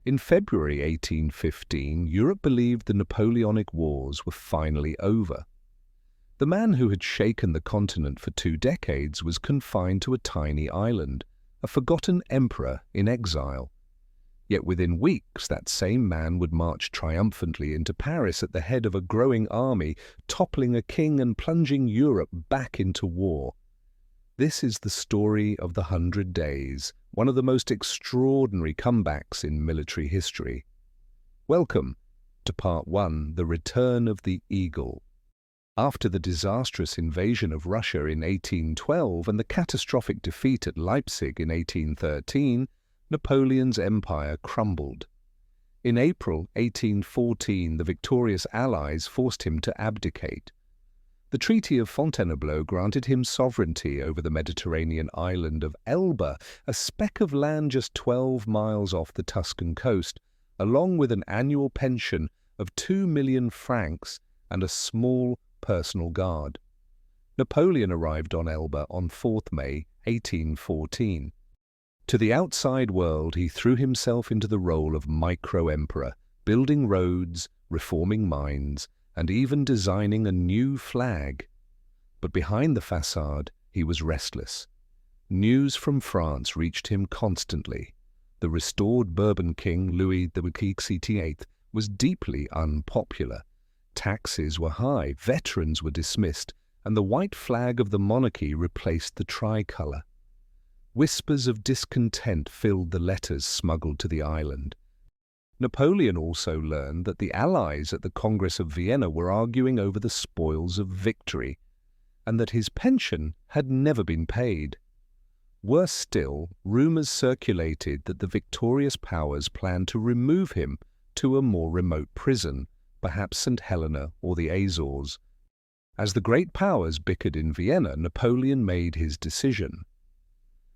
In February 1815, Europe believed the Napoleonic Wars were finally over. The man who had shaken the continent for 2 decades was confined to a tiny island, a forgotten emperor in exile. Yet within weeks, that same man would march triumphantly into Paris at the head of a growing army, toppling a king and plunging Europe back into war. This is the story of the 100 Days, one of the most extraordinary comebacks in military history. Welcome to Part 1, The Return of the Eagle. After the disastrous invasion of Russia in 1812 and the catastrophic defeat at Leipzig in 1813, Napoleon's empire crumbled. In April 1814, the victorious Allies forced him to abdicate. The Treaty of Fontainebleau granted him sovereignty over the Mediterranean island of Elba, a speck of land just 12 miles off the Tuscan coast, along with an annual pension of 2 million francs and a small personal guard. Napoleon arrived on Elba on 4th May 1814. To the outside world, he threw himself into the role of micro-emperor, building roads, reforming mines, and even designing a new flag. But behind the facade, he was restless. News from France reached him constantly. The restored Bourbon king, Louis XVIII, was deeply unpopular. Taxes were high, veterans were dismissed, and the white flag of the monarchy replaced the tricolour. Whispers of discontent filled the letters smuggled to the island. Napoleon also learned that the Allies at the Congress of Vienna were arguing over the spoils of victory, and that his pension had never been paid. Worse still, rumours circulated that the victorious powers planned to remove him to a more remote prison, perhaps St. Helena or the Azores. As the great powers bickered in Vienna, Napoleon made his decision.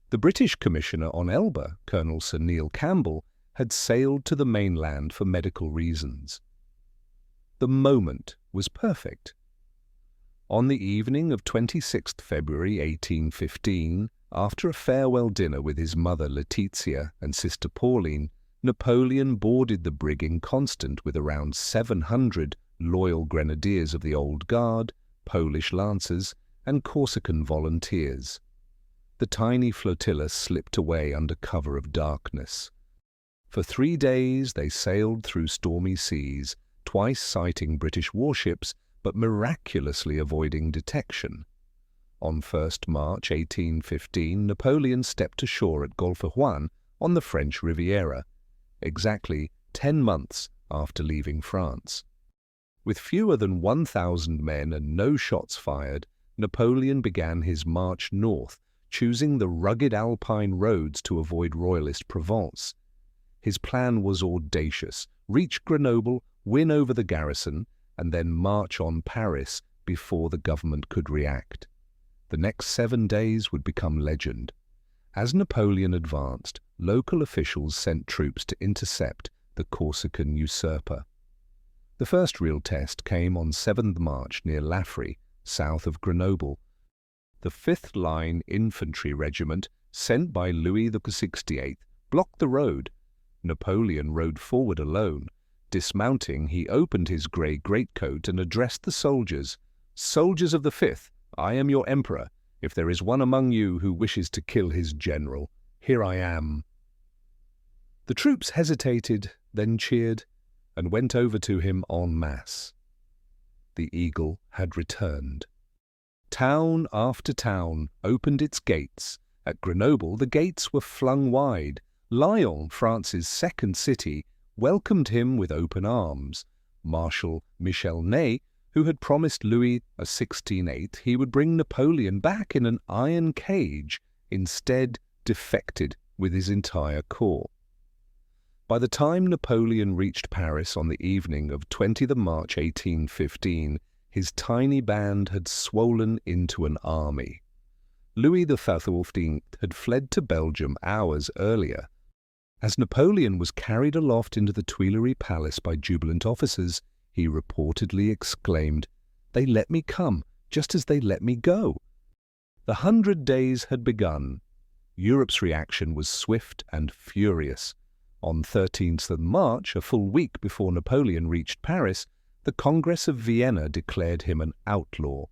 The British commissioner on Elba, Colonel Sir Neil Campbell, had sailed to the mainland for medical reasons. The moment was perfect. On the evening of 26th February 1815, after a farewell dinner with his mother Letizia and sister Pauline, Napoleon boarded the brig Inconstant with around 700 loyal grenadiers of the Old Guard, Polish lancers, and Corsican volunteers. The tiny flotilla slipped away under cover of darkness. For 3 days they sailed through stormy seas, twice sighting British warships, but miraculously avoiding detection. On 1st March 1815, Napoleon stepped ashore at Golfe-Juan on the French Riviera, exactly 10 months after leaving France. With fewer than 1,000 men and no shots fired, Napoleon began his march north, choosing the rugged Alpine roads to avoid Royalist Provence. His plan was audacious: reach Grenoble, win over the garrison, and then march on Paris before the government could react. The next 7 days would become legend. As Napoleon advanced, local officials sent troops to intercept the Corsican usurper. The first real test came on 7th March near Laffrey, south of Grenoble. The 5th Line Infantry Regiment, sent by Louis XVIII, blocked the road. Napoleon rode forward alone. Dismounting, he opened his grey greatcoat and addressed the soldiers. "Soldiers of the 5th, I am your emperor. If there is one among you who wishes to kill his general, here I am." The troops hesitated, then cheered, and went over to him en masse. The eagle had returned. Town after town opened its gates. At Grenoble, the gates were flung wide. Lyon, France's second city, welcomed him with open arms. Marshal Michel Ney, who had promised Louis XVI he would bring Napoleon back in an iron cage, instead defected with his entire corps. By the time Napoleon reached Paris on the evening of 20th March 1815, his tiny band had swollen into an army. Louis XIV had fled to Belgium hours earlier. As Napoleon was carried aloft into the Tuileries Palace by jubilant officers, he reportedly exclaimed, "They let me come, just as they let me go." The 100 Days had begun. Europe's reaction was swift and furious. On 13th of March, a full week before Napoleon reached Paris, the Congress of Vienna declared him an outlaw.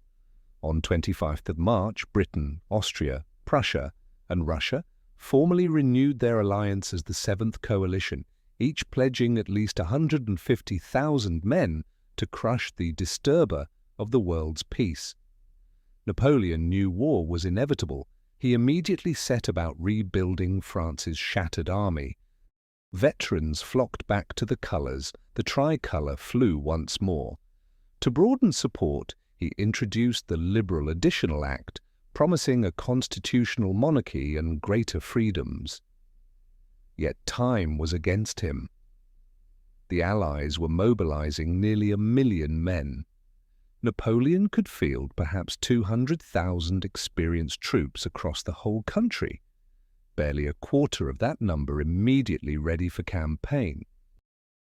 On 25th of March, Britain, Austria, Prussia, and Russia formally renewed their alliance as the Seventh Coalition, each pledging at least 150,000 men to crush the disturber of the world's peace. Napoleon knew war was inevitable. He immediately set about rebuilding France's shattered army. Veterans flocked back to the colours. The tricolour flew once more. To broaden support, he introduced the Liberal Additional Act, promising a constitutional monarchy and greater freedoms. Yet time was against him. The Allies were mobilizing nearly 1 million men. Napoleon could field perhaps 200,000 experienced troops across the whole country, barely a quarter of that number immediately ready for campaign.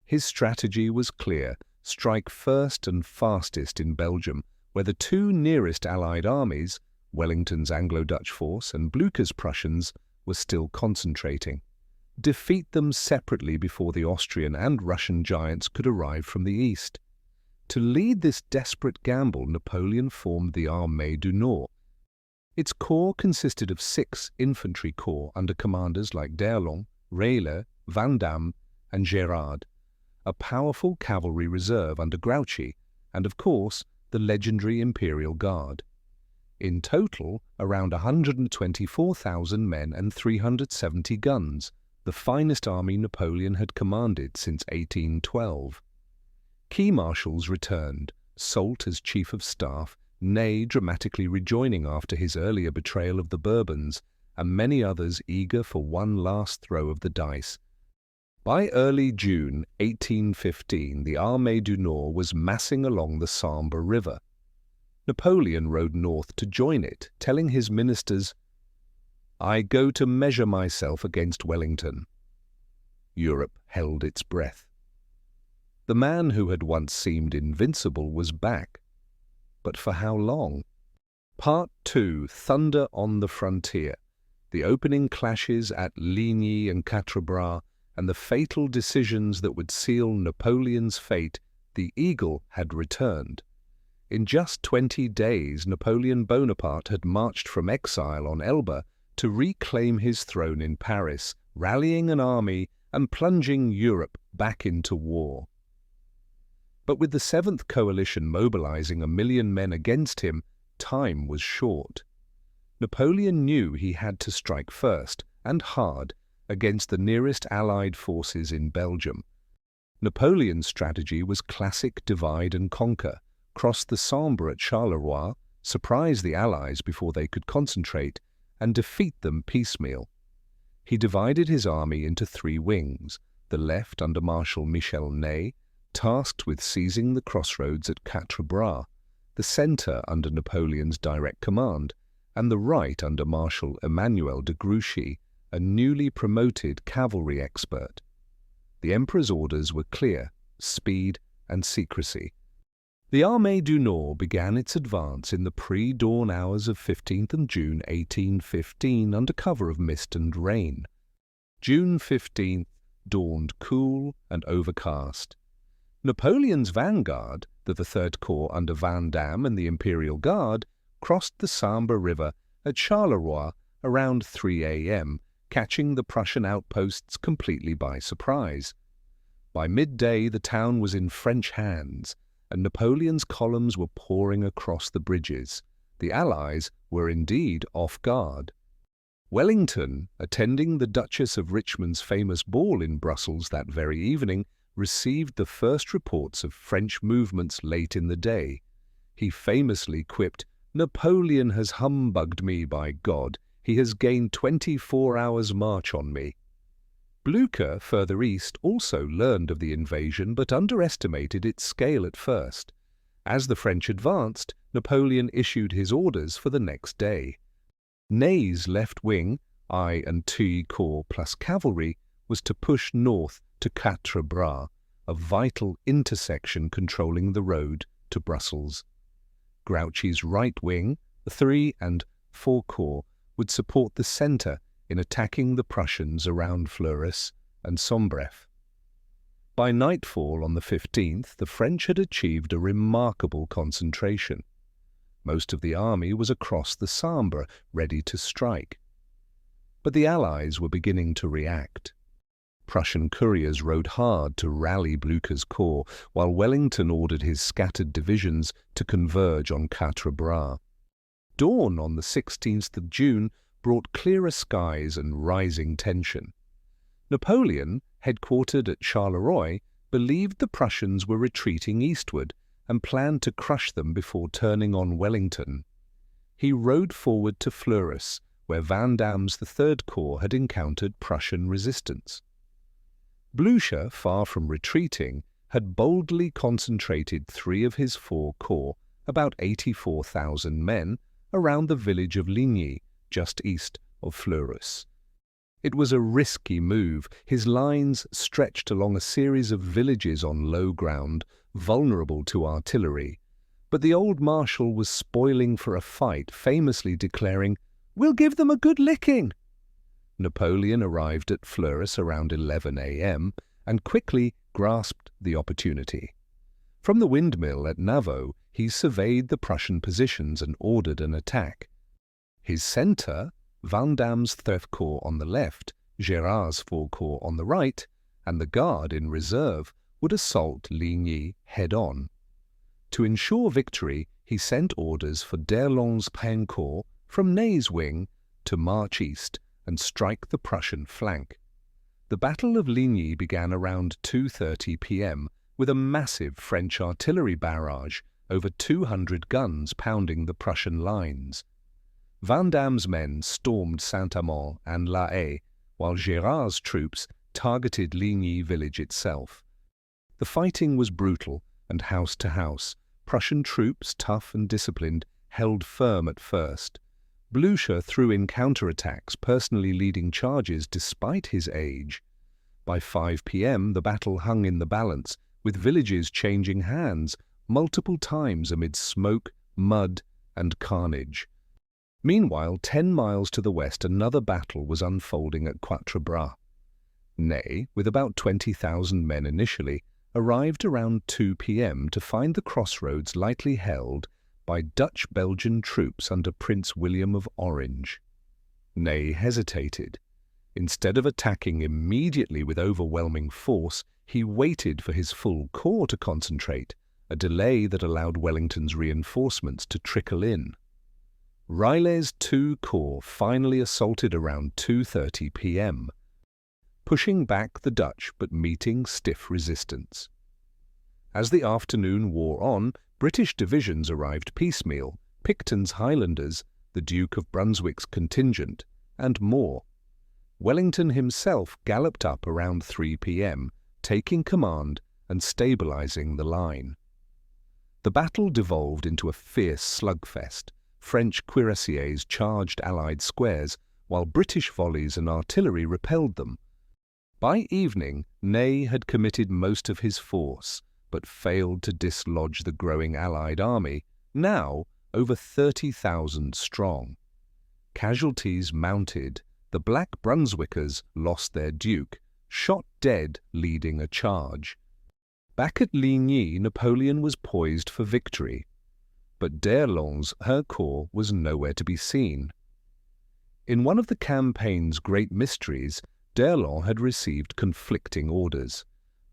His strategy was clear: strike first and fastest in Belgium, where the two nearest Allied armies, Wellington's Anglo-Dutch force and Blücher's Prussians, were still concentrating. Defeat them separately before the Austrian and Russian giants could arrive from the east. To lead this desperate gamble, Napoleon formed the Armée du Nord. Its corps consisted of 6 infantry corps under commanders like d'Erlon, Reille, Vandamme, and Gérard, a powerful cavalry reserve under Grouchy, and of course the legendary Imperial Guard. In total, around 124,000 men and 370 guns, the finest army Napoleon had commanded since 1812. Key marshals returned, Soult as Chief of Staff, Ney dramatically rejoining after his earlier betrayal of the Bourbons, and many others eager for one last throw of the dice. By early June 1815, the Armée du Nord was massing along the Sambre River. Napoleon rode north to join it, telling his ministers, "I go to measure myself against Wellington." Europe held its breath. The man who had once seemed invincible was back. But for how long? Part 2, Thunder on the Frontier. The opening clashes at Ligny and Quatre Bras, and the fatal decisions that would seal Napoleon's fate. The eagle had returned. In just 20 days, Napoleon Bonaparte had marched from exile on Elba to reclaim his throne in Paris, rallying an army and plunging Europe back into war. But with the Seventh Coalition mobilizing 1 million men against him, time was short. Napoleon knew he had to strike first, and hard, against the nearest Allied forces in Belgium. Napoleon's strategy was classic divide and conquer: cross the Sambre at Charleroi, surprise the Allies before they could concentrate, and defeat them piecemeal. He divided his army into 3 wings: the left under Marshal Michel Ney, tasked with seizing the crossroads at Quatre Bras, the centre under Napoleon's direct command, and the right under Marshal Emmanuel de Grouchy, a newly promoted cavalry expert. The Emperor's orders were clear: speed and secrecy. The Armée du Nord began its advance in the pre-dawn hours of 15th of June 1815 under cover of mist and rain. June 15th dawned cool and overcast. Napoleon's vanguard, the Third Corps under Vandamme and the Imperial Guard, crossed the Sambre River at Charleroi around 3 a.m., catching the Prussian outposts completely by surprise. By midday, the town was in French hands, and Napoleon's columns were pouring across the bridges. The Allies were indeed off guard. Wellington, attending the Duchess of Richmond's famous ball in Brussels that very evening, received the first reports of French movements late in the day. He famously quipped, "Napoleon has humbugged me, by God. He has gained 24 hours' march on me." Blücher, further east, also learned of the invasion but underestimated its scale at first. As the French advanced, Napoleon issued his orders for the next day. Ney's left wing, I and T Corps plus cavalry, was to push north to Quatre Bras, a vital intersection controlling the road to Brussels. Grouchy's right wing, the 3 and 4 Corps, would support the centre in attacking the Prussians around Fleurus, and Sombref. By nightfall on the 15th, the French had achieved a remarkable concentration. Most of the army was across the Sambre, ready to strike. But the Allies were beginning to react. Prussian couriers rode hard to rally Blücher's corps, while Wellington ordered his scattered divisions to converge on Quatre Bras. Dawn on the 16th of June brought clearer skies and rising tension. Napoleon, headquartered at Charleroi, believed the Prussians were retreating eastward and planned to crush them before turning on Wellington. He rode forward to Fleurus, where Vandame's Third Corps had encountered Prussian resistance. Blücher, far from retreating, had boldly concentrated 3 of his 4 corps, about 84,000 men, around the village of Ligny, just east of Fleurus. It was a risky move. His lines stretched along a series of villages on low ground, vulnerable to artillery. But the old marshal was spoiling for a fight, famously declaring, "We'll give them a good licking." Napoleon arrived at Fleurus around 11 a.m. and quickly grasped the opportunity. From the windmill at Naveau, he surveyed the Prussian positions and ordered an attack. His centre, Vandame's Third Corps on the left, Gérard's 4 Corps on the right, and the Guard in reserve, would assault Ligny head-on. To ensure victory, he sent orders for d'Erlon's Pain Corps from Ney's wing to march east and strike the Prussian flank. The Battle of Ligny began around 2:30 p.m. with a massive French artillery barrage, over 200 guns pounding the Prussian lines. Vandame's men stormed Saint-Amand and La Haye, while Gérard's troops targeted Ligny village itself. The fighting was brutal, and house to house, Prussian troops, tough and disciplined, held firm at first. Blücher threw in counterattacks, personally leading charges despite his age. By 5 p.m. the battle hung in the balance, with villages changing hands multiple times amid smoke, mud, and carnage. Meanwhile, 10 miles to the west, another battle was unfolding at Quatre Bras. Ney, with about 20,000 men initially, arrived around 2 p.m. to find the crossroads lightly held by Dutch-Belgian troops under Prince William of Orange. Ney hesitated. Instead of attacking immediately with overwhelming force, he waited for his full corps to concentrate, a delay that allowed Wellington's reinforcements to trickle in. Reille's 2 Corps finally assaulted around 2:30 p.m., pushing back the Dutch but meeting stiff resistance. As the afternoon wore on, British divisions arrived piecemeal, Picton's Highlanders, the Duke of Brunswick's contingent, and more. Wellington himself galloped up around 3 p.m., taking command and stabilizing the line. The battle devolved into a fierce slugfest. French cuirassiers charged Allied squares, while British volleys and artillery repelled them. By evening, Ney had committed most of his force, but failed to dislodge the growing Allied army, now over 30,000 strong. Casualties mounted. The Black Brunswickers lost their duke, shot dead leading a charge. Back at Ligny, Napoleon was poised for victory, but d'Erlon's corps was nowhere to be seen. In one of the campaign's great mysteries, d'Erlon had received conflicting orders,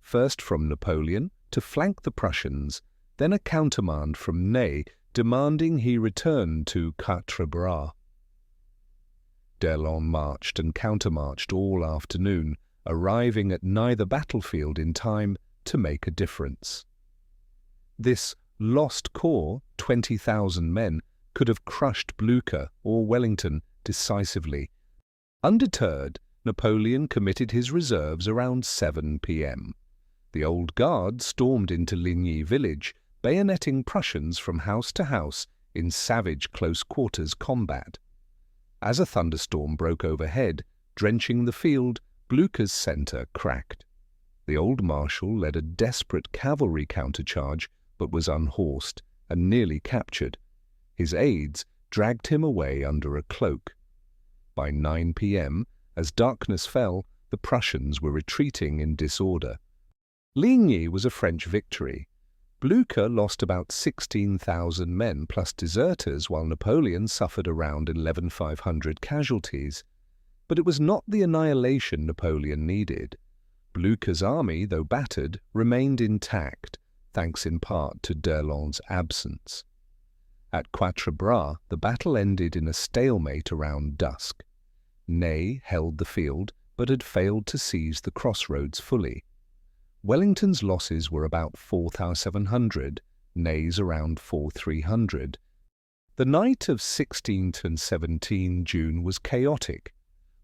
first from Napoleon to flank the Prussians, then a countermand from Ney demanding he return to Quatre Bras. d'Erlon marched and countermarched all afternoon, arriving at neither battlefield in time to make a difference. This lost corps, 20,000 men, could have crushed Blücher or Wellington decisively. Undeterred, Napoleon committed his reserves around 7 p.m. The Old Guard stormed into Ligny village, bayoneting Prussians from house to house in savage close-quarters combat. As a thunderstorm broke overhead, drenching the field, Blücher's centre cracked. The old marshal led a desperate cavalry countercharge, but was unhorsed and nearly captured. His aides dragged him away under a cloak. By 9 p.m., as darkness fell, The Prussians were retreating in disorder. Ligny was a French victory. Blücher lost about 16,000 men plus deserters, while Napoleon suffered around 11,500 casualties. But it was not the annihilation Napoleon needed. Blücher's army, though battered, remained intact, thanks in part to d'Erlon's absence. At Quatre Bras, the battle ended in a stalemate around dusk. Ney held the field, but had failed to seize the crossroads fully. Wellington's losses were about 4,700, Ney's around 4,300. The night of 16th and 17 June was chaotic.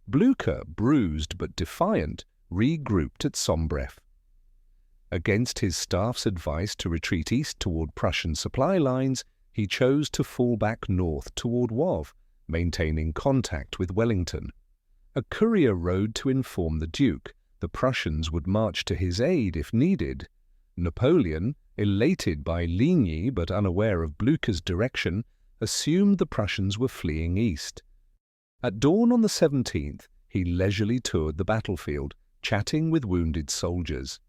Blücher, bruised but defiant, regrouped at Sombref. Against his staff's advice to retreat east toward Prussian supply lines, he chose to fall back north toward Wavre, maintaining contact with Wellington. A courier rode to inform the Duke the Prussians would march to his aid if needed. Napoleon, elated by Ligny but unaware of Blücher's direction, assumed the Prussians were fleeing east. At dawn on the 17th, he leisurely toured the battlefield, chatting with wounded soldiers.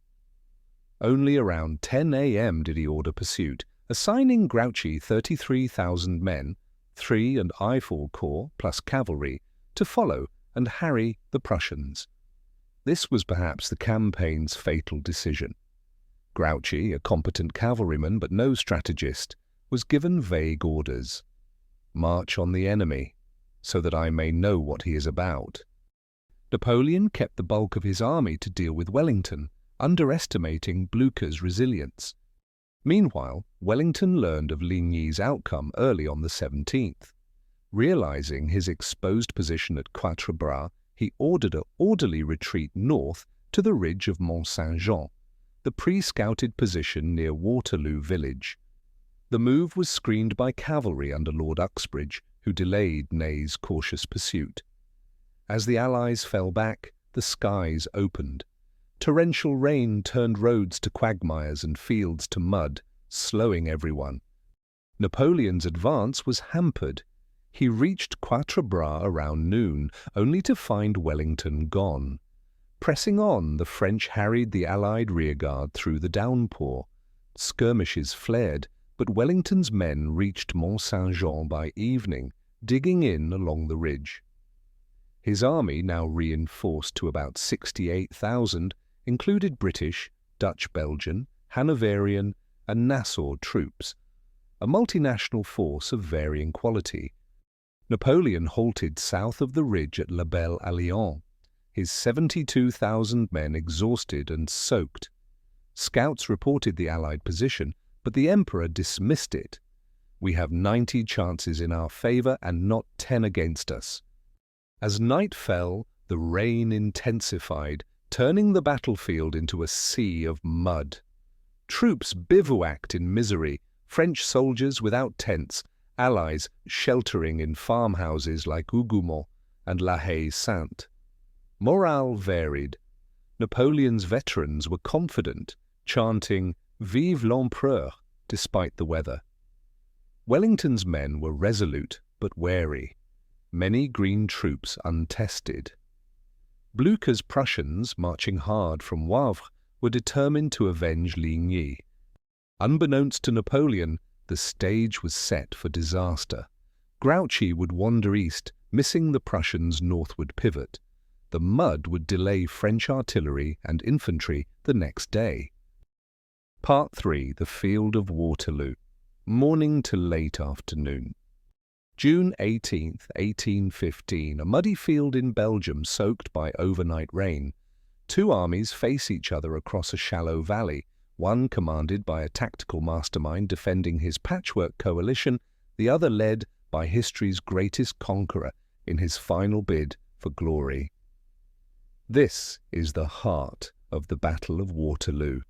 Only around 10 a.m. did he order pursuit, assigning Grouchy 33,000 men, 3 and I-4 Corps plus cavalry, to follow and harry the Prussians. This was perhaps the campaign's fatal decision. Grouchy, a competent cavalryman but no strategist, was given vague orders. March on the enemy, so that I may know what he is about. Napoleon kept the bulk of his army to deal with Wellington, underestimating Blücher's resilience. Meanwhile, Wellington learned of Ligny's outcome early on the 17th. Realizing his exposed position at Quatre Bras, he ordered an orderly retreat north to the ridge of Mont-Saint-Jean, the pre-scouted position near Waterloo village. The move was screened by cavalry under Lord Uxbridge, who delayed Ney's cautious pursuit. As the Allies fell back, the skies opened. Torrential rain turned roads to quagmires and fields to mud, slowing everyone. Napoleon's advance was hampered. He reached Quatre Bras around noon, only to find Wellington gone. Pressing on, the French harried the Allied rearguard through the downpour. Skirmishes flared, but Wellington's men reached Mont-Saint-Jean by evening, digging in along the ridge. His army, now reinforced to about 68,000, included British, Dutch-Belgian, Hanoverian, and Nassau troops, a multinational force of varying quality. Napoleon halted south of the ridge at La Belle Alliance, his 72,000 men exhausted and soaked. Scouts reported the Allied position, but the Emperor dismissed it. "We have 90 chances in our favor and not 10 against us." As night fell, the rain intensified, turning the battlefield into a sea of mud. Troops bivouacked in misery, French soldiers without tents, Allies sheltering in farmhouses like Hougoumont and La Haye-Sainte. Morale varied. Napoleon's veterans were confident, chanting "Vive l'Empereur" despite the weather. Wellington's men were resolute but wary, many green troops untested. Blücher's Prussians, marching hard from Wavre, were determined to avenge Ligny. Unbeknownst to Napoleon, the stage was set for disaster. Grouchy would wander east, missing the Prussians' northward pivot. The mud would delay French artillery and infantry the next day. Part 3. The Field of Waterloo. Morning to late afternoon. June 18, 1815, a muddy field in Belgium soaked by overnight rain. Two armies face each other across a shallow valley, one commanded by a tactical mastermind defending his patchwork coalition, the other led by history's greatest conqueror in his final bid for glory. This is the heart of the Battle of Waterloo.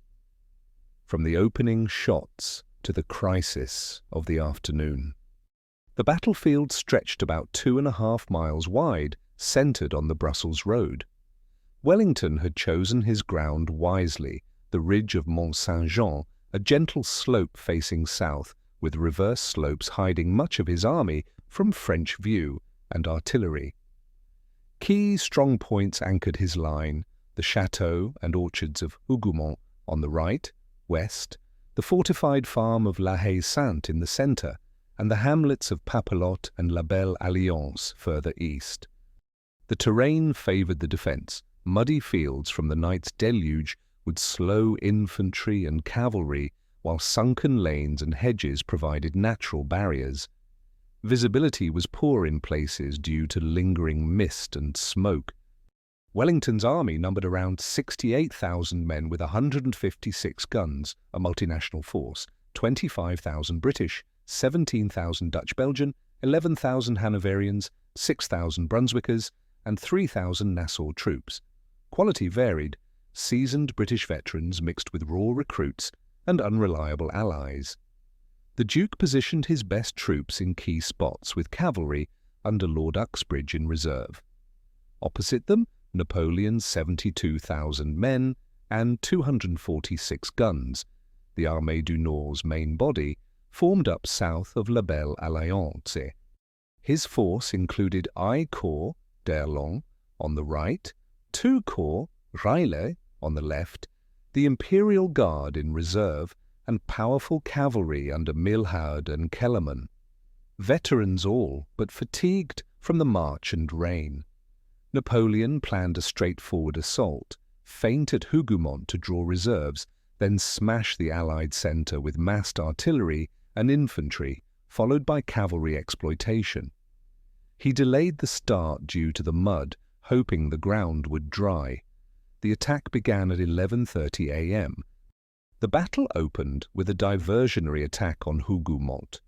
From the opening shots to the crisis of the afternoon. The battlefield stretched about 2.5 miles wide, centered on the Brussels road. Wellington had chosen his ground wisely, the ridge of Mont-Saint-Jean, a gentle slope facing south, with reverse slopes hiding much of his army from French view and artillery. Key strong points anchored his line: the chateau and orchards of Hougomont on the right, west, the fortified farm of La Haye-Sainte in the centre, and the hamlets of Papelotte and La Belle Alliance further east. The terrain favoured the defence. Muddy fields from the night's deluge would slow infantry and cavalry, while sunken lanes and hedges provided natural barriers. Visibility was poor in places due to lingering mist and smoke. Wellington's army numbered around 68,000 men with 156 guns, a multinational force, 25,000 British, 17,000 Dutch-Belgian, 11,000 Hanoverians, 6,000 Brunswickers, and 3,000 Nassau troops. Quality varied: seasoned British veterans mixed with raw recruits and unreliable allies. The Duke positioned his best troops in key spots with cavalry under Lord Uxbridge in reserve. Opposite them, Napoleon's 72,000 men and 246 guns, the Armée du Nord's main body, formed up south of La Belle Alliance. His force included I Corps d'Erlon on the right, 2 Corps Relive on the left, the Imperial Guard in reserve, and powerful cavalry under Milhaud and Kellermann. Veterans all, but fatigued from the march and rain. Napoleon planned a straightforward assault, feint at Hougomont to draw reserves, then smash the Allied centre with massed artillery and infantry, followed by cavalry exploitation. He delayed the start due to the mud, hoping the ground would dry. The attack began at 11:30 a.m. The battle opened with a diversionary attack on Hougomont.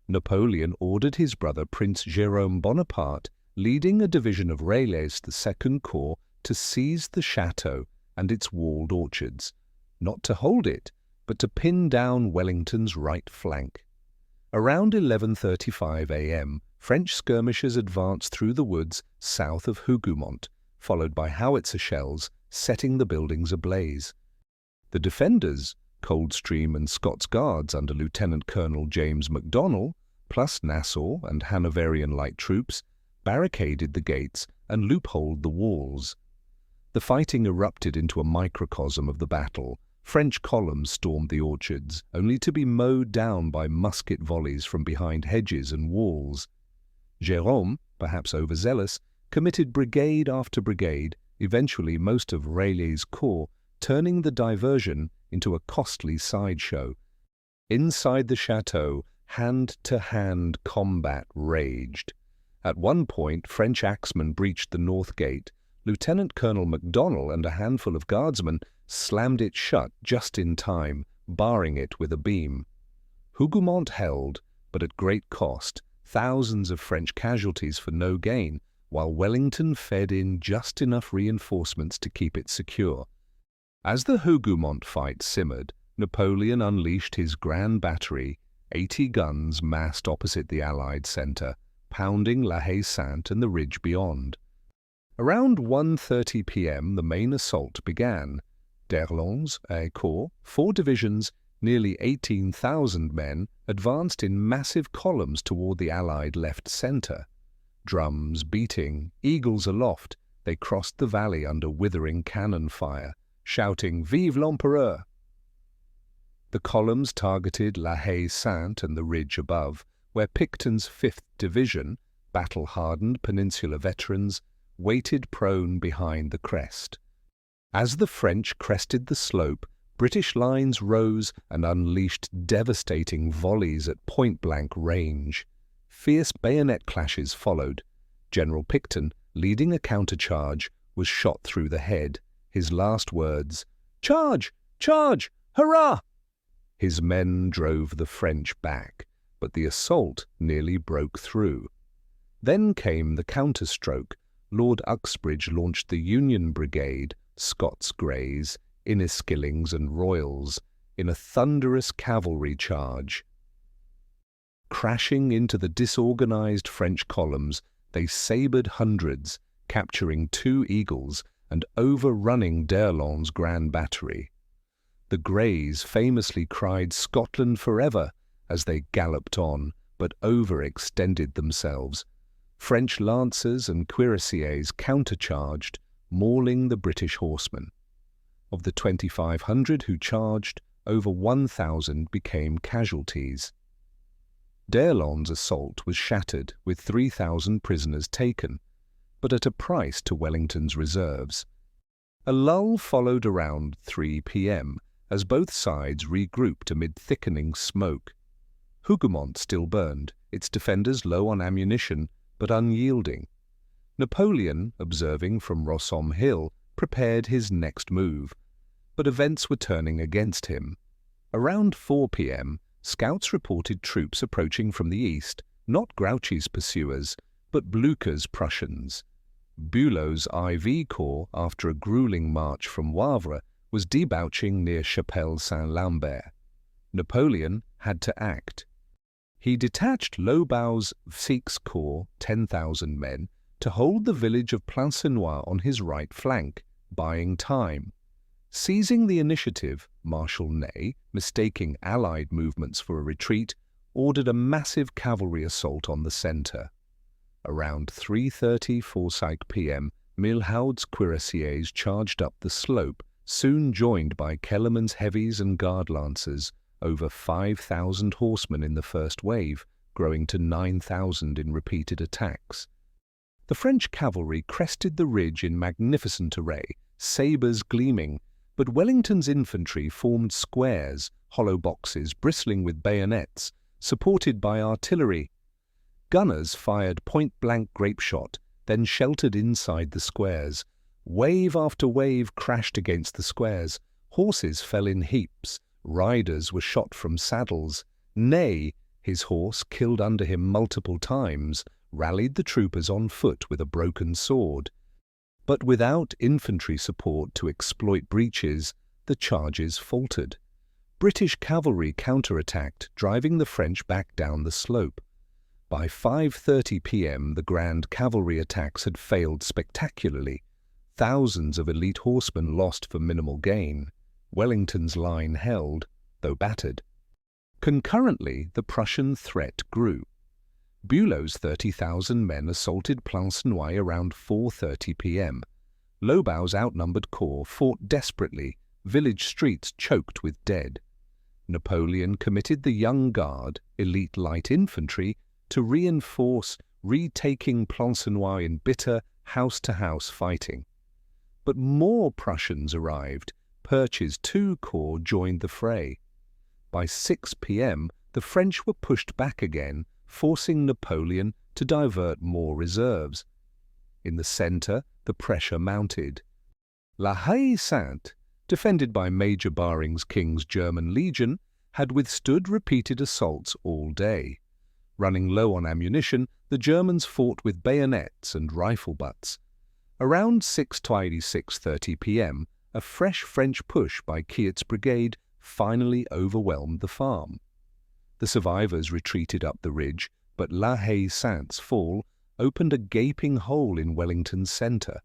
Napoleon ordered his brother Prince Jérôme Bonaparte, leading a division of Reille's the Second Corps, to seize the chateau and its walled orchards, not to hold it, but to pin down Wellington's right flank. Around 11:35 a.m., French skirmishers advanced through the woods south of Hougomont, followed by howitzer shells setting the buildings ablaze. The defenders, Coldstream and Scots Guards under Lieutenant Colonel James MacDonell, plus Nassau and Hanoverian light troops, barricaded the gates and loopholed the walls. The fighting erupted into a microcosm of the battle. French columns stormed the orchards, only to be mowed down by musket volleys from behind hedges and walls. Jérôme, perhaps overzealous, committed brigade after brigade, eventually most of Reille's corps, turning the diversion into a costly sideshow. Inside the chateau, hand-to-hand combat raged. At one point, French axemen breached the north gate. Lieutenant Colonel MacDonell and a handful of guardsmen slammed it shut just in time, barring it with a beam. Hougomont held, but at great cost, thousands of French casualties for no gain, while Wellington fed in just enough reinforcements to keep it secure. As the Hougomont fight simmered, Napoleon unleashed his Grand Battery, 80 guns massed opposite the Allied centre, pounding La Haye-Sainte and the ridge beyond. Around 1:30 p.m. the main assault began. D'Erlon's corps, 4 divisions, nearly 18,000 men, advanced in massive columns toward the Allied left centre. Drums beating, eagles aloft, they crossed the valley under withering cannon fire, shouting "Vive l'Empereur!" The columns targeted La Haye-Sainte and the ridge above, where Picton's 5th Division, battle-hardened Peninsular veterans, waited prone behind the crest. As the French crested the slope, British lines rose and unleashed devastating volleys at point-blank range. Fierce bayonet clashes followed. General Picton, leading a countercharge, was shot through the head. His last words, "Charge! Charge! Hurrah!" His men drove the French back, but the assault nearly broke through. Then came the counterstroke. Lord Uxbridge launched the Union Brigade, Scots Greys, Inniskillings and Royals, in a thunderous cavalry charge. Crashing into the disorganized French columns, they sabred hundreds, capturing 2 eagles and overrunning d'Erlon's Grand Battery. The Greys famously cried "Scotland forever" as they galloped on, but overextended themselves. French lancers and cuirassiers countercharged, mauling the British horsemen. Of the 2,500 who charged, over 1,000 became casualties. D'Erlon's assault was shattered, with 3,000 prisoners taken, but at a price to Wellington's reserves. A lull followed around 3 p.m. as both sides regrouped amid thickening smoke. Hougoumont still burned, its defenders low on ammunition but unyielding. Napoleon, observing from Rossomme Hill, prepared his next move, but events were turning against him. Around 4 p.m., scouts reported troops approaching from the east, not Grouchy's pursuers, but Blücher's Prussians. Bülow's IV Corps, after a grueling march from Wavre, was debouching near Chapelle Saint-Lambert. Napoleon had to act. He detached Lobau's Six Corps, 10,000 men, to hold the village of Plancenoit on his right flank, buying time. Seizing the initiative, Marshal Ney, mistaking Allied movements for a retreat, ordered a massive cavalry assault on the centre. Around 3:30 p.m., Milhaud's cuirassiers charged up the slope, soon joined by Kellermann's heavies and guard lancers, over 5,000 horsemen in the first wave, growing to 9,000 in repeated attacks. The French cavalry crested the ridge in magnificent array, sabres gleaming, but Wellington's infantry formed squares, hollow boxes bristling with bayonets, supported by artillery. Gunners fired point-blank grapeshot, then sheltered inside the squares. Wave after wave crashed against the squares. Horses fell in heaps. Riders were shot from saddles. Ney, his horse killed under him multiple times, rallied the troopers on foot with a broken sword. But without infantry support to exploit breaches, the charges faltered. British cavalry counterattacked, driving the French back down the slope. By 5:30 p.m., the grand cavalry attacks had failed spectacularly. Thousands of elite horsemen lost for minimal gain. Wellington's line held, though battered. Concurrently, the Prussian threat grew. Bülow's 30,000 men assaulted Plancenoit around 4:30 p.m. Lobau's outnumbered corps fought desperately, village streets choked with dead. Napoleon committed the Young Guard, elite light infantry, to reinforce, retaking Plancenoit in bitter house-to-house fighting. But more Prussians arrived. Perche's 2 corps joined the fray. By 6 p.m., the French were pushed back again, forcing Napoleon to divert more reserves. In the centre, the pressure mounted. La Haye-Sainte, defended by Major Baring's King's German Legion, had withstood repeated assaults all day. Running low on ammunition, the Germans fought with bayonets and rifle butts. Around 6:30 p.m., a fresh French push by Keith's brigade finally overwhelmed the farm. The survivors retreated up the ridge, but La Haye-Sainte's fall opened a gaping hole in Wellington's centre.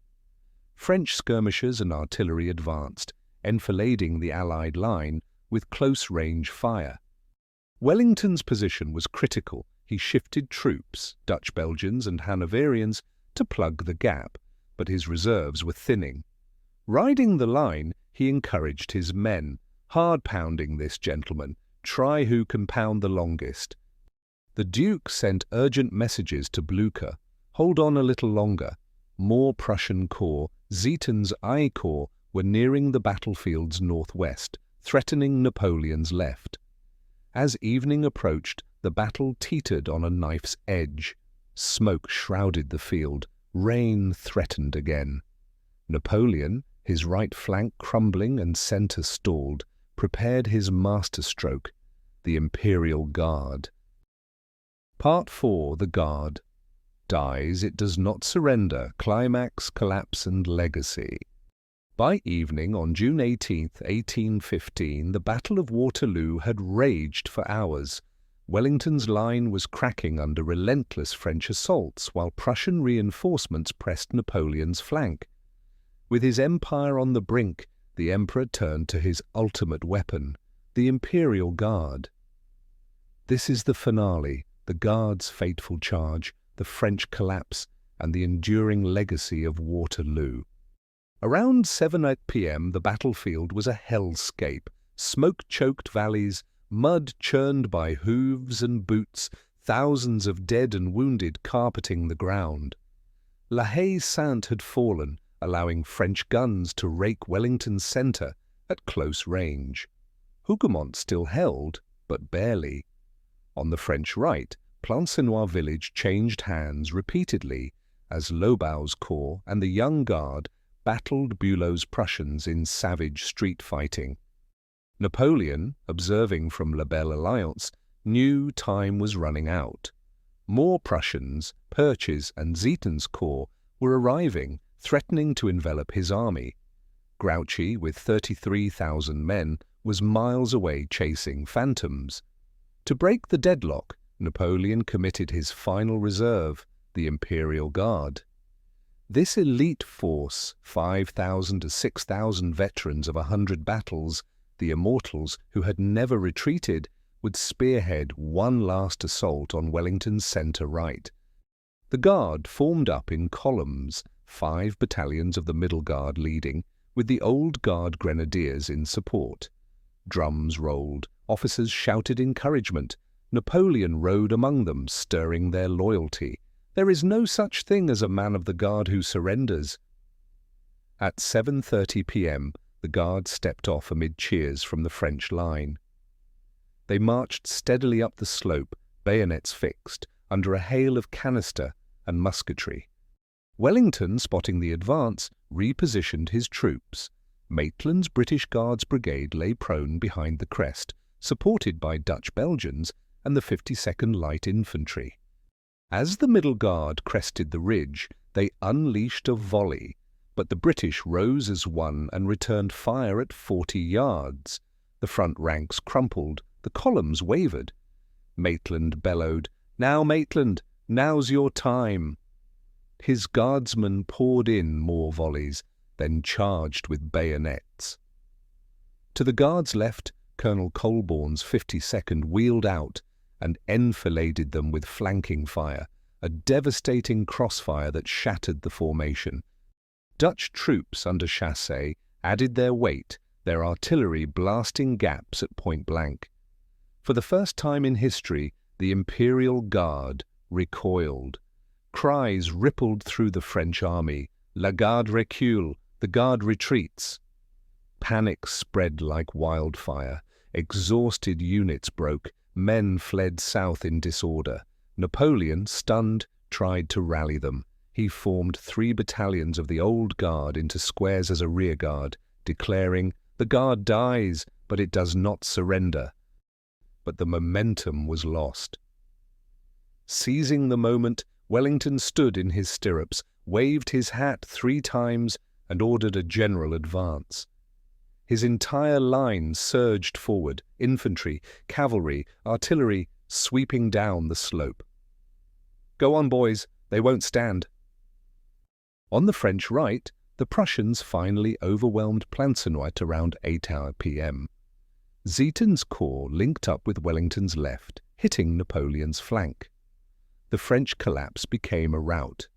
French skirmishers and artillery advanced, enfilading the Allied line with close-range fire. Wellington's position was critical. He shifted troops, Dutch Belgians and Hanoverians, to plug the gap, but his reserves were thinning. Riding the line, he encouraged his men, hard-pounding this gentleman, try who can pound the longest. The Duke sent urgent messages to Blücher, hold on a little longer. More Prussian corps, Zieten's I Corps, were nearing the battlefield's northwest, threatening Napoleon's left. As evening approached, the battle teetered on a knife's edge. Smoke shrouded the field. Rain threatened again. Napoleon, his right flank crumbling and centre stalled, prepared his masterstroke, the Imperial Guard. Part 4. The Guard. Dies, it does not surrender, climax, collapse and legacy. By evening on June 18, 1815, the Battle of Waterloo had raged for hours. Wellington's line was cracking under relentless French assaults, while Prussian reinforcements pressed Napoleon's flank. With his empire on the brink, the Emperor turned to his ultimate weapon, the Imperial Guard. This is the finale, the Guard's fateful charge, the French collapse, and the enduring legacy of Waterloo. Around 7 p.m. the battlefield was a hellscape, smoke-choked valleys, mud churned by hooves and boots, thousands of dead and wounded carpeting the ground. La Haye-Sainte had fallen, allowing French guns to rake Wellington's centre at close range. Hougoumont still held, but barely. On the French right, Plancenoit village changed hands repeatedly as Lobau's corps and the Young Guard battled Bülow's Prussians in savage street fighting. Napoleon, observing from La Belle Alliance, knew time was running out. More Prussians, Perche's and Zieten's corps were arriving, threatening to envelop his army. Grouchy, with 33,000 men, was miles away chasing phantoms. To break the deadlock, Napoleon committed his final reserve, the Imperial Guard. This elite force, 5,000 to 6,000 veterans of 100 battles, the immortals who had never retreated, would spearhead one last assault on Wellington's centre right. The Guard formed up in columns, 5 battalions of the Middle Guard leading, with the Old Guard Grenadiers in support. Drums rolled, officers shouted encouragement. Napoleon rode among them, stirring their loyalty. There is no such thing as a man of the Guard who surrenders. At 7:30 p.m, the Guard stepped off amid cheers from the French line. They marched steadily up the slope, bayonets fixed, under a hail of canister and musketry. Wellington, spotting the advance, repositioned his troops. Maitland's British Guards Brigade lay prone behind the crest, supported by Dutch Belgians and the 52nd Light Infantry. As the Middle Guard crested the ridge, they unleashed a volley, but the British rose as one and returned fire at 40 yards. The front ranks crumpled, the columns wavered. Maitland bellowed, "Now, Maitland, now's your time." His guardsmen poured in more volleys, then charged with bayonets. To the Guard's left, Colonel Colborne's 52nd wheeled out and enfiladed them with flanking fire, a devastating crossfire that shattered the formation. Dutch troops under Chassé added their weight, their artillery blasting gaps at point blank. For the first time in history, the Imperial Guard recoiled. Cries rippled through the French army, "La Garde recule, the Guard retreats." Panic spread like wildfire. Exhausted units broke, men fled south in disorder. Napoleon, stunned, tried to rally them. He formed 3 battalions of the Old Guard into squares as a rearguard, declaring, "The Guard dies, but it does not surrender." But the momentum was lost. Seizing the moment, Wellington stood in his stirrups, waved his hat 3 times, and ordered a general advance. His entire line surged forward, infantry, cavalry, artillery, sweeping down the slope. "Go on, boys, they won't stand." On the French right, the Prussians finally overwhelmed Plancenoit around 8 p.m. Zieten's corps linked up with Wellington's left, hitting Napoleon's flank. The French collapse became a rout.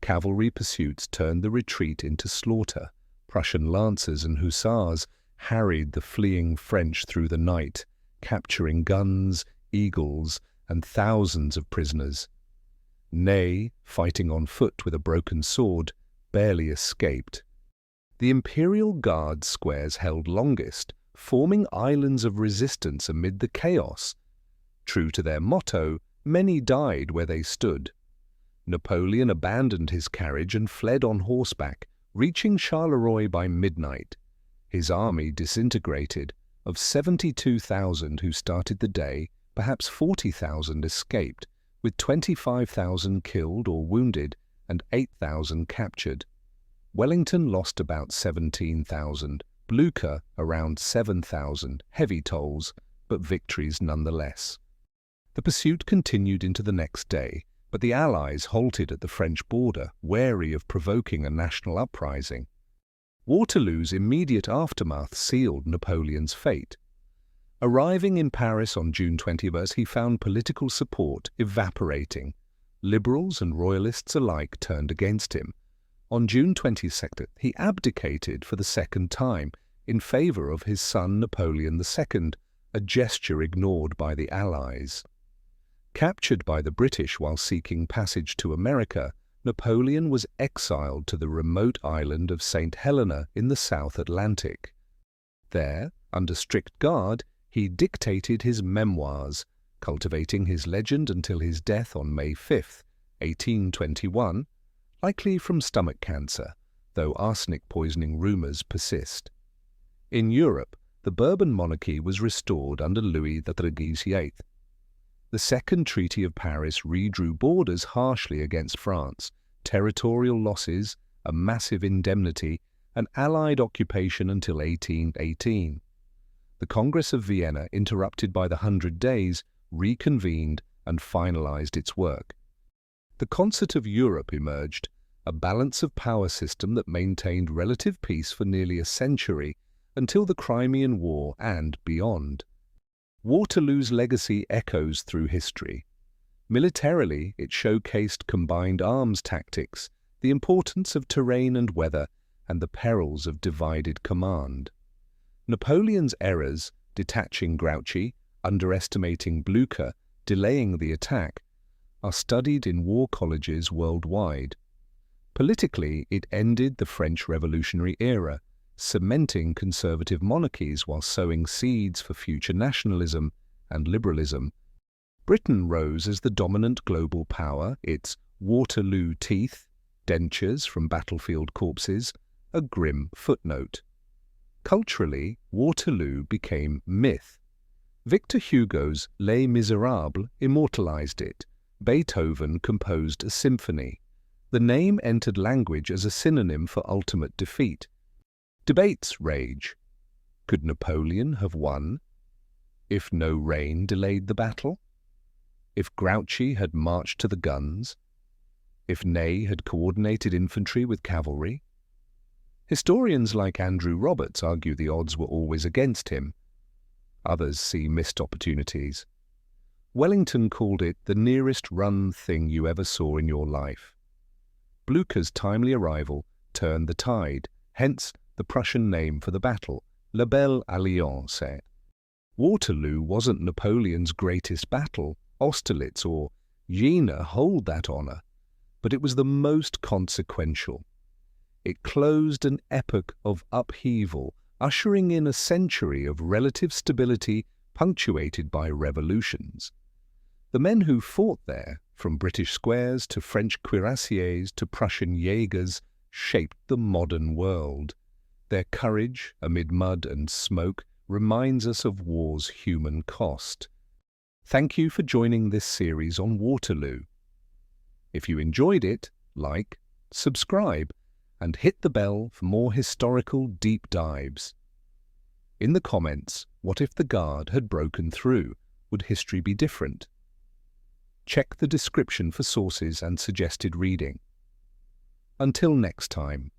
Cavalry pursuits turned the retreat into slaughter. Prussian lancers and hussars harried the fleeing French through the night, capturing guns, eagles, and thousands of prisoners. Ney, fighting on foot with a broken sword, barely escaped. The Imperial Guard squares held longest, forming islands of resistance amid the chaos. True to their motto, many died where they stood. Napoleon abandoned his carriage and fled on horseback, reaching Charleroi by midnight. His army disintegrated. Of 72,000 who started the day, perhaps 40,000 escaped, with 25,000 killed or wounded and 8,000 captured. Wellington lost about 17,000, Blücher around 7,000, heavy tolls, but victories nonetheless. The pursuit continued into the next day, but the Allies halted at the French border, wary of provoking a national uprising. Waterloo's immediate aftermath sealed Napoleon's fate. Arriving in Paris on June 21st, he found political support evaporating. Liberals and royalists alike turned against him. On June 22nd, he abdicated for the second time in favour of his son Napoleon II, a gesture ignored by the Allies. Captured by the British while seeking passage to America, Napoleon was exiled to the remote island of St. Helena in the South Atlantic. There, under strict guard, he dictated his memoirs, cultivating his legend until his death on May 5, 1821, likely from stomach cancer, though arsenic poisoning rumours persist. In Europe, the Bourbon monarchy was restored under Louis XIII. The Second Treaty of Paris redrew borders harshly against France, territorial losses, a massive indemnity, and Allied occupation until 1818. The Congress of Vienna, interrupted by the 100 Days, reconvened and finalized its work. The Concert of Europe emerged, a balance of power system that maintained relative peace for nearly a century until the Crimean War and beyond. Waterloo's legacy echoes through history. Militarily, it showcased combined arms tactics, the importance of terrain and weather, and the perils of divided command. Napoleon's errors, detaching Grouchy, underestimating Blücher, delaying the attack, are studied in war colleges worldwide. Politically, it ended the French Revolutionary era, cementing conservative monarchies while sowing seeds for future nationalism and liberalism. Britain rose as the dominant global power, its Waterloo teeth, dentures from battlefield corpses, a grim footnote. Culturally, Waterloo became myth. Victor Hugo's Les Miserables immortalized it. Beethoven composed a symphony. The name entered language as a synonym for ultimate defeat. Debates rage. Could Napoleon have won? If no rain delayed the battle? If Grouchy had marched to the guns? If Ney had coordinated infantry with cavalry? Historians like Andrew Roberts argue the odds were always against him. Others see missed opportunities. Wellington called it the nearest run thing you ever saw in your life. Blücher's timely arrival turned the tide, hence the Prussian name for the battle, La Belle Alliance. Waterloo wasn't Napoleon's greatest battle, Austerlitz or Jena hold that honour, but it was the most consequential. It closed an epoch of upheaval, ushering in a century of relative stability punctuated by revolutions. The men who fought there, from British squares to French cuirassiers to Prussian Jaegers, shaped the modern world. Their courage, amid mud and smoke, reminds us of war's human cost. Thank you for joining this series on Waterloo. If you enjoyed it, like, subscribe, and hit the bell for more historical deep dives. In the comments, what if the Guard had broken through? Would history be different? Check the description for sources and suggested reading. Until next time.